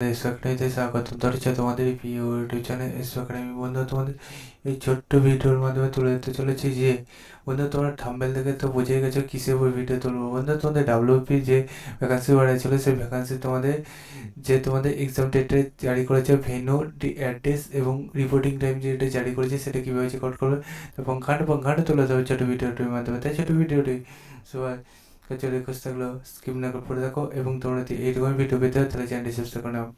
S একাডেমিতে স্বাগত। ধরেছে তোমাদের প্রিয় ইউটিউব চ্যানেল এস একাডেমি। বন্ধু, তোমাদের এই ছোট্ট ভিডিওর মাধ্যমে তুলে ধরতে চলেছি যে বন্ধু, তোমরা থাম্বনেল দেখে তো বুঝে গেছো কিসের উপর ভিডিও তুলবো। বন্ধু, তোমাদের ডাব্লিউপি যে ভ্যাকান্সি বাড়াইছিল সেই ভ্যাকান্সি তোমাদের এক্সাম ডেটে জারি করেছে, ভেন্যু, অ্যাড্রেস এবং রিপোর্টিং টাইম যেটা জারি করেছে সেটা কীভাবে চেক আউট করবে পঙ্খানে তুলে দেবে ছোটো ভিডিওটির মাধ্যমে। তাই ছোটো ভিডিওটি সবাই কাছে রিকোয়েস্ট থাকলো স্কিপ না করে পড়ে থাকো, এবং তোমরা যদি এইরকম ভিডিও পেতে হয় তাহলে চ্যানেলটি সাবস্ক্রাইব করে নাও।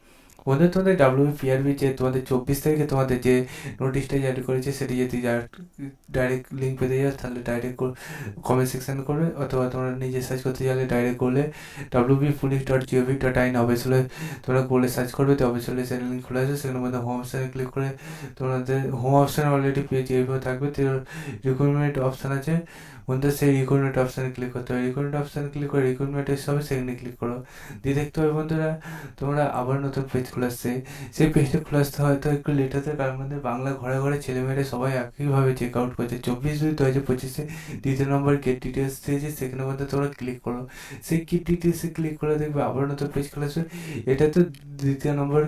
বন্ধু, তোমাদের ডাব্লিউপিআরবি যে তোমাদের 24 তারিখে তোমাদের যে নোটিশটা জারি করেছে সেটি যদি ডাইরেক্ট লিঙ্ক পেতে যাও তাহলে ডাইরেক্ট কমেন্ট সেকশানে করবে, অথবা তোমরা নিজে সার্চ করতে চাইলে ডাইরেক্ট করলে www.police.gov.in অফিসিয়ালে তোমরা গুগলে সার্চ করবে, তো অফিসিয়ালি সেই লিঙ্ক খুলে আসবে। সেখানে মধ্যে হোম অপশানে ক্লিক করে তোমাদের হোম অপশানে অলরেডি পেজ এইভাবে থাকবে। রিক্রুটমেন্ট অপশান আছে বন্ধু, সেই রিক্রুটমেন্ট অপশানে ক্লিক করতে হবে। রিক্রুটমেন্ট অপশানে ক্লিক করে রিক্রুটমেন্ট এসে হবে, সেখানে ক্লিক করো। দিয়ে দেখতে হবে বন্ধুরা তোমরা আবার নতুন পেজ খুলে আসছে। সেই পেজটা খুলে আসতে হয়তো একটু লেট হতে, কারণ মধ্যে বাংলা ঘরে ঘরে ছেলেমেয়েরা সবাই একইভাবে চেক আউট করছে। 24/2/2025 দ্বিতীয় নম্বর গেট ডিটেলস দিয়েছে, সেখানে মধ্যে তোমরা ক্লিক করো। সেই গেট ডিটেলসে ক্লিক করে দেখবে আবার নতুন পেজ খুলে আসবে। এটা তো দ্বিতীয় নম্বর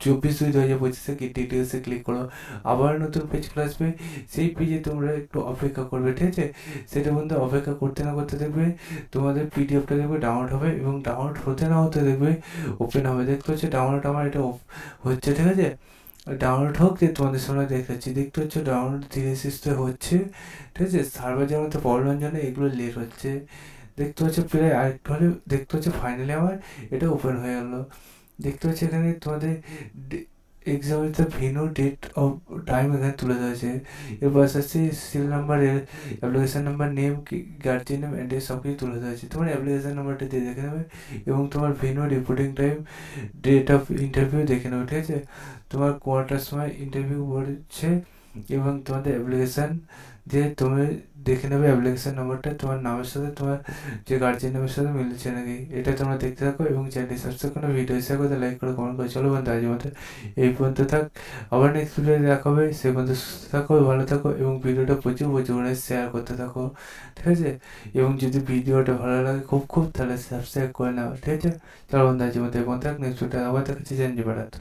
24/2/2025 গেট ডিটেলসে ক্লিক করো, আবার নতুন পেজ খুলে আসবে। সেই পেজে তোমরা একটু অপেক্ষা করবে, ঠিক আছে। সেটা বন্ধু অপেক্ষা করতে না করতে দেখবে তোমাদের পিডিএফটা দেখবে ডাউনলোড হবে, এবং ডাউনলোড হতে না হতে দেখবে ওপেন হবে। দেখতে হচ্ছে ডাউনলোড আমার এটা হচ্ছে, ঠিক আছে। ডাউনলোড হোক, যে তোমাদের সামনে দেখাচ্ছি। দেখতে হচ্ছে ডাউনলোড ধীরে সুস্থে হচ্ছে, ঠিক আছে। সার্ভার যেমন তো প্রবলেম জন্য এগুলো লেট হচ্ছে। দেখতে হচ্ছে প্রায় আরেকটু হলে দেখতে হচ্ছে ফাইনালি আমার এটা ওপেন হয়ে গেলো। দেখতে হচ্ছে এখানে তোমাদের এক্সামের ভেন্যু, ডেট অফ টাইম এখানে তুলে ধরেছে। এরপর আসছে serial number, application number, name, guardian name, address সব কিছু তুলে ধরেছে। তোমার অ্যাপ্লিকেশান নাম্বারটা দিয়ে দেখে নেবে, এবং তোমার venue, reporting time, date of interview দেখে নেবে, ঠিক আছে। তোমার কোয়াটার সময় ইন্টারভিউ বলছে, এবং তোমাদের অ্যাপ্লিকেশান দিয়ে তুমি দেখে নেবে অ্যাপ্লিকেশান নাম্বারটা তোমার নামের সাথে তোমার যে গার্জিয়ান নামের সাথে মিলছে নাকি, এটা তোমরা দেখতে থাকো। এবং চ্যানেলটি সাবস্ক্রাইব করে ভিডিও শেয়ার করে লাইক করে কমেন্ট করে। চলো বন্ধু, আজ মতো এই পর্যন্ত থাক, আবার নেক্সট ভিডিও দেখা হবে। সে পর্যন্ত সুস্থ থাকো, ভালো থাকো, এবং ভিডিওটা প্রচুর করে শেয়ার করতে থাকো, ঠিক আছে। এবং যদি ভিডিওটা ভালো লাগে খুব তাহলে সাবস্ক্রাইব করে নাও, ঠিক আছে। চলো বন্ধু, আজ মতো এই পর্যন্ত থাক, নেক্সট ভিডিও আবার দেখাচ্ছি। জানি বেড়াত।